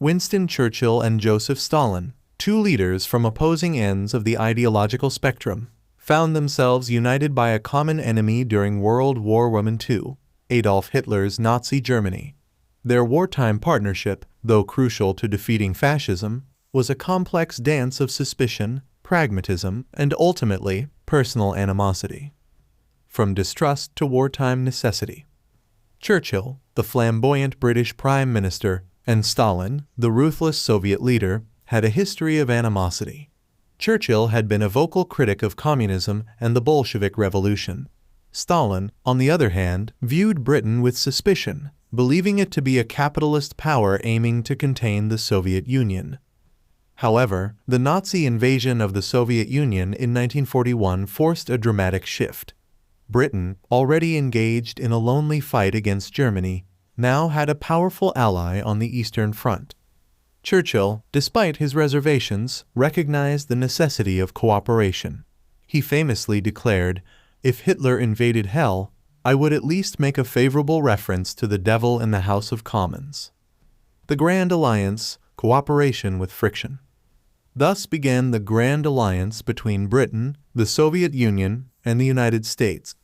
Winston Churchill and Joseph Stalin, two leaders from opposing ends of the ideological spectrum, found themselves united by a common enemy during World War II, Adolf Hitler's Nazi Germany. Their wartime partnership, though crucial to defeating fascism, was a complex dance of suspicion, pragmatism, and ultimately, personal animosity. From distrust to wartime necessity. Churchill, the flamboyant British Prime Minister, and Stalin, the ruthless Soviet leader, had a history of animosity. Churchill had been a vocal critic of communism and the Bolshevik Revolution. Stalin, on the other hand, viewed Britain with suspicion, believing it to be a capitalist power aiming to contain the Soviet Union. However, the Nazi invasion of the Soviet Union in 1941 forced a dramatic shift. Britain, already engaged in a lonely fight against Germany, now had a powerful ally on the Eastern Front. Churchill, despite his reservations, recognized the necessity of cooperation. He famously declared, "If Hitler invaded hell, I would at least make a favorable reference to the devil in the House of Commons." The Grand Alliance, cooperation with friction. Thus began the Grand Alliance between Britain, the Soviet Union, and the United States.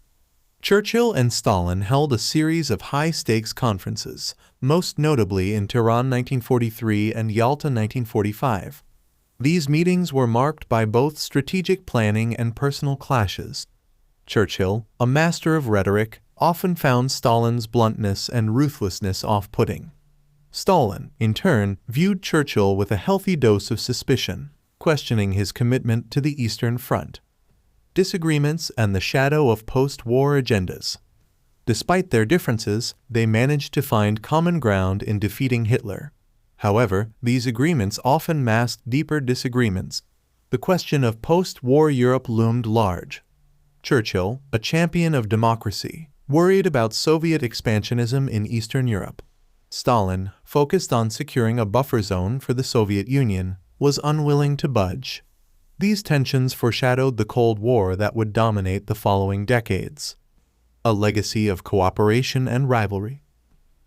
Churchill and Stalin held a series of high-stakes conferences, most notably in Tehran 1943 and Yalta 1945. These meetings were marked by both strategic planning and personal clashes. Churchill, a master of rhetoric, often found Stalin's bluntness and ruthlessness off-putting. Stalin, in turn, viewed Churchill with a healthy dose of suspicion, questioning his commitment to the Eastern Front. Disagreements and the shadow of post-war agendas. Despite their differences, they managed to find common ground in defeating Hitler. However, these agreements often masked deeper disagreements. The question of post-war Europe loomed large. Churchill, a champion of democracy, worried about Soviet expansionism in Eastern Europe. Stalin, focused on securing a buffer zone for the Soviet Union, was unwilling to budge. These tensions foreshadowed the Cold War that would dominate the following decades. A legacy of cooperation and rivalry.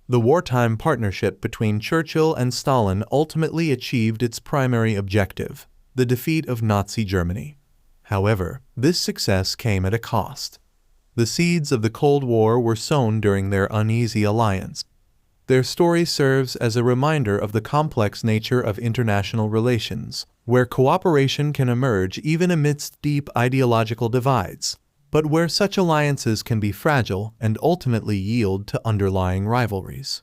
The wartime partnership between Churchill and Stalin ultimately achieved its primary objective, the defeat of Nazi Germany. However, this success came at a cost. The seeds of the Cold War were sown during their uneasy alliance. Their story serves as a reminder of the complex nature of international relations, where cooperation can emerge even amidst deep ideological divides, but where such alliances can be fragile and ultimately yield to underlying rivalries.